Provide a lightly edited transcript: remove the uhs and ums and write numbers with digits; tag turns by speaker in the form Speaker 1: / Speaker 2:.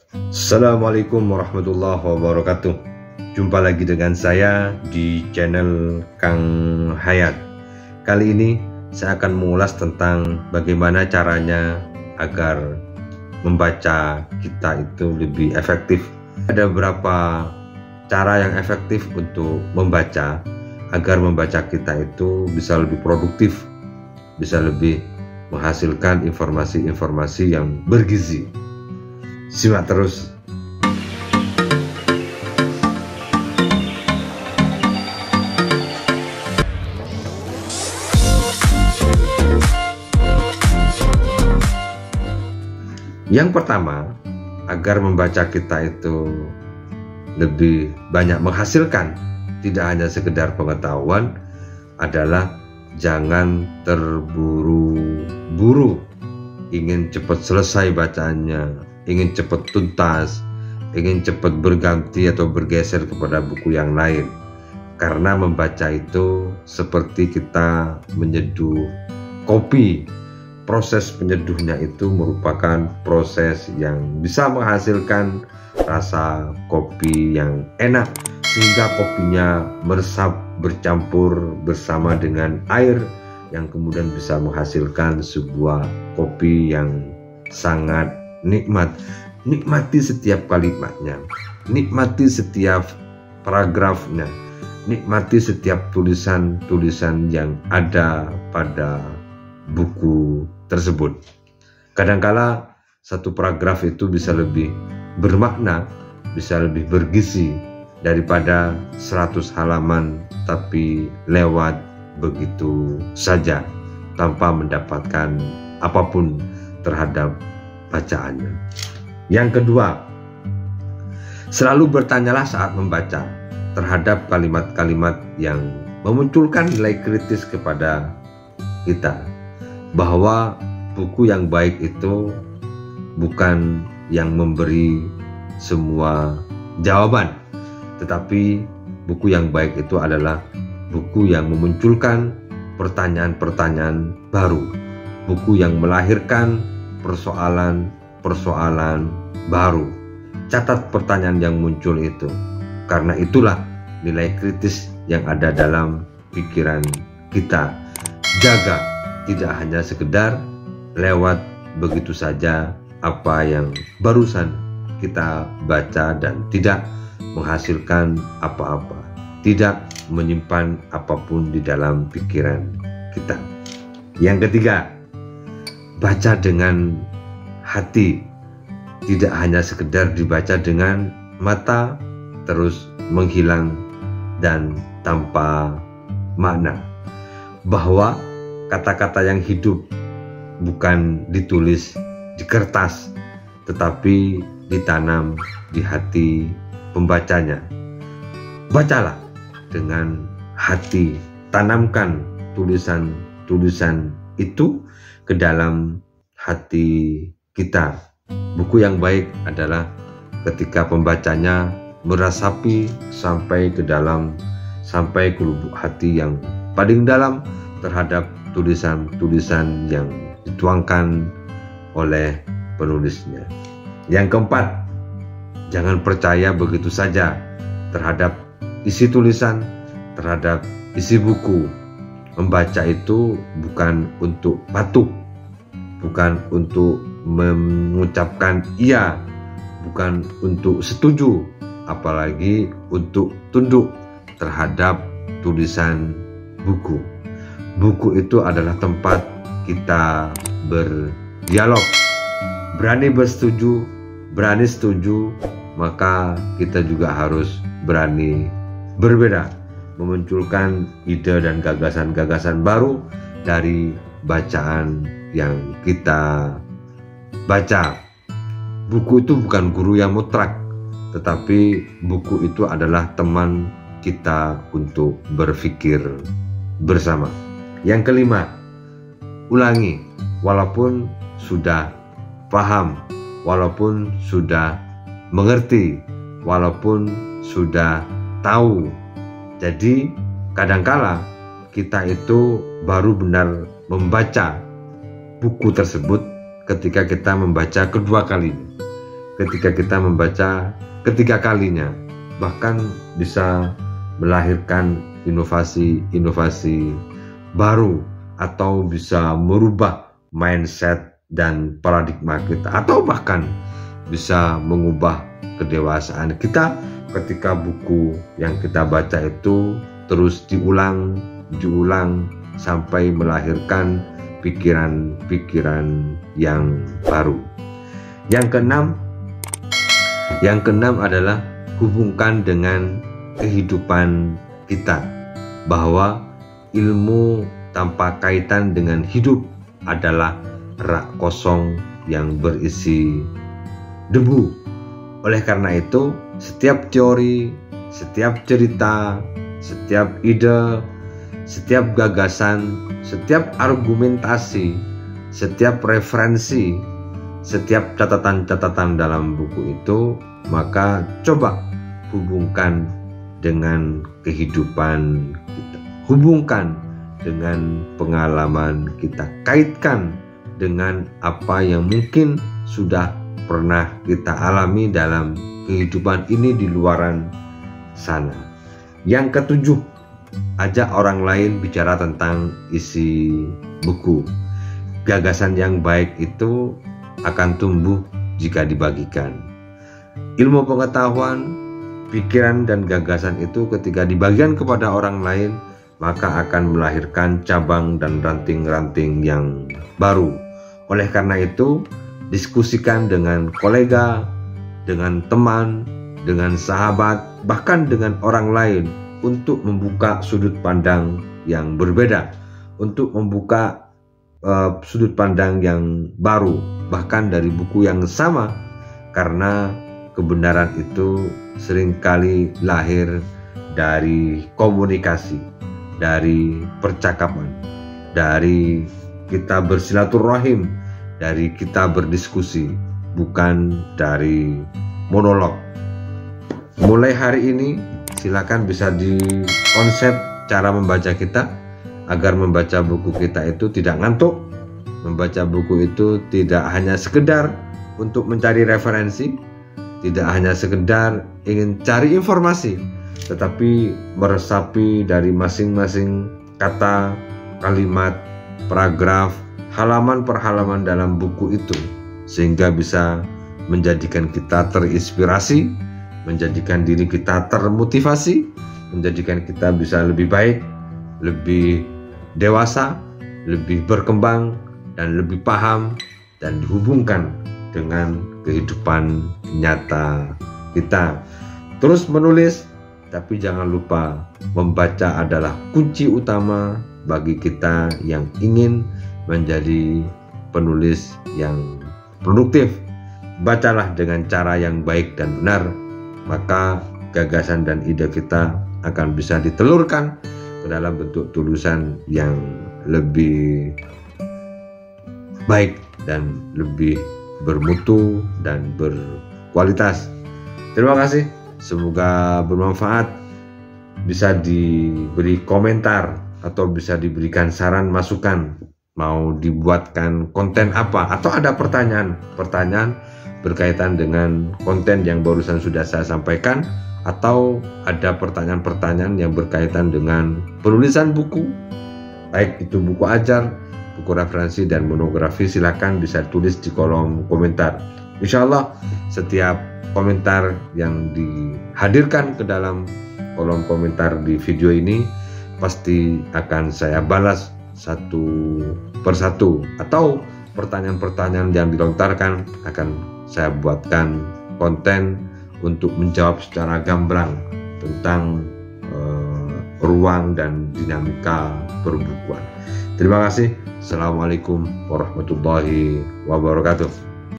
Speaker 1: Assalamualaikum warahmatullahi wabarakatuh. Jumpa lagi dengan saya di channel Kang Hayat. Kali ini saya akan mengulas tentang bagaimana caranya agar membaca kita itu lebih efektif. Ada beberapa cara yang efektif untuk membaca agar membaca kita itu bisa lebih produktif, bisa lebih menghasilkan informasi-informasi yang bergizi. Simak terus. Yang pertama, agar membaca kita itu lebih banyak menghasilkan, tidak hanya sekedar pengetahuan, adalah jangan terburu-buru ingin cepat selesai bacaannya, ingin cepat tuntas, ingin cepat berganti atau bergeser kepada buku yang lain. Karena membaca itu seperti kita menyeduh kopi. Proses penyeduhnya itu merupakan proses yang bisa menghasilkan rasa kopi yang enak, sehingga kopinya meresap bercampur bersama dengan air yang kemudian bisa menghasilkan sebuah kopi yang sangat nikmat. Nikmati setiap kalimatnya, nikmati setiap paragrafnya, nikmati setiap tulisan-tulisan yang ada pada buku tersebut. Kadangkala satu paragraf itu bisa lebih bermakna, bisa lebih bergizi daripada 100 halaman tapi lewat begitu saja tanpa mendapatkan apapun terhadap bacaannya. Yang kedua, selalu bertanyalah saat membaca terhadap kalimat-kalimat yang memunculkan nilai kritis kepada kita, bahwa buku yang baik itu bukan yang memberi semua jawaban, tetapi buku yang baik itu adalah buku yang memunculkan pertanyaan-pertanyaan baru, buku yang melahirkan persoalan-persoalan baru. Catat pertanyaan yang muncul itu, karena itulah nilai kritis yang ada dalam pikiran kita. Jaga, tidak hanya sekedar lewat begitu saja apa yang barusan kita baca dan tidak menghasilkan apa-apa, tidak menyimpan apapun di dalam pikiran kita. Yang ketiga, baca dengan hati, tidak hanya sekedar dibaca dengan mata terus menghilang dan tanpa makna. Bahwa kata-kata yang hidup bukan ditulis di kertas, tetapi ditanam di hati pembacanya. Bacalah dengan hati, tanamkan tulisan-tulisan itu ke dalam hati kita. Buku yang baik adalah ketika pembacanya meresapi sampai ke lubuk hati yang paling dalam terhadap tulisan-tulisan yang dituangkan oleh penulisnya. Yang keempat, jangan percaya begitu saja terhadap isi tulisan, terhadap isi buku. Membaca itu bukan untuk patuh, bukan untuk mengucapkan iya, bukan untuk setuju, apalagi untuk tunduk terhadap tulisan buku. Buku itu adalah tempat kita berdialog. Berani bersetuju, berani setuju, maka kita juga harus berani berbeda, memunculkan ide dan gagasan-gagasan baru dari bacaan yang kita baca. Buku itu bukan guru yang mutlak, tetapi buku itu adalah teman kita untuk berpikir bersama. Yang kelima, ulangi walaupun sudah paham, walaupun sudah mengerti, walaupun sudah tahu. Jadi kadangkala kita itu baru benar membaca buku tersebut ketika kita membaca kedua kalinya. ketika kita membaca ketiga kalinya, bahkan bisa melahirkan inovasi-inovasi baru atau bisa merubah mindset dan paradigma kita, atau bahkan bisa mengubah kedewasaan kita ketika buku yang kita baca itu terus diulang sampai melahirkan pikiran-pikiran yang baru. Yang keenam adalah hubungkan dengan kehidupan kita, bahwa ilmu tanpa kaitan dengan hidup adalah rak kosong yang berisi debu. Oleh karena itu, setiap teori, setiap cerita, setiap ide, setiap gagasan, setiap argumentasi, setiap referensi, setiap catatan-catatan dalam buku itu, maka coba hubungkan dengan kehidupan kita, hubungkan dengan pengalaman kita, kaitkan dengan apa yang mungkin sudah pernah kita alami dalam kehidupan ini di luaran sana. Yang ketujuh, ajak orang lain bicara tentang isi buku. Gagasan yang baik itu akan tumbuh jika dibagikan. Ilmu pengetahuan, pikiran dan gagasan itu ketika dibagikan kepada orang lain, maka akan melahirkan cabang dan ranting-ranting yang baru. Oleh karena itu, diskusikan dengan kolega, dengan teman, dengan sahabat, bahkan dengan orang lain untuk membuka sudut pandang yang berbeda, untuk membuka sudut pandang yang baru, bahkan dari buku yang sama, karena kebenaran itu seringkali lahir dari komunikasi, dari percakapan, dari kita bersilaturahim, dari kita berdiskusi, bukan dari monolog. Mulai hari ini silakan bisa dikonsep cara membaca kita, agar membaca buku kita itu tidak ngantuk. Membaca buku itu tidak hanya sekedar untuk mencari referensi, tidak hanya sekedar ingin cari informasi, tetapi meresapi dari masing-masing kata, kalimat, paragraf, halaman per halaman dalam buku itu, sehingga bisa menjadikan kita terinspirasi, menjadikan diri kita termotivasi, menjadikan kita bisa lebih baik, lebih dewasa, lebih berkembang, dan lebih paham, dan dihubungkan dengan kehidupan nyata kita. Terus menulis, tapi jangan lupa membaca adalah kunci utama bagi kita yang ingin menjadi penulis yang produktif. Bacalah dengan cara yang baik dan benar, maka gagasan dan ide kita akan bisa ditelurkan ke dalam bentuk tulisan yang lebih baik dan lebih bermutu dan berkualitas. Terima kasih, semoga bermanfaat. Bisa diberi komentar atau bisa diberikan saran masukan, mau dibuatkan konten apa, atau ada pertanyaan berkaitan dengan konten yang barusan sudah saya sampaikan, atau ada pertanyaan-pertanyaan yang berkaitan dengan penulisan buku, baik itu buku ajar, buku referensi, dan monografi, silakan bisa tulis di kolom komentar. Insya Allah setiap komentar yang dihadirkan ke dalam kolom komentar di video ini pasti akan saya balas satu persatu, atau pertanyaan-pertanyaan yang dilontarkan akan saya buatkan konten untuk menjawab secara gamblang tentang ruang dan dinamika perbukuan. Terima kasih. Assalamualaikum warahmatullahi wabarakatuh.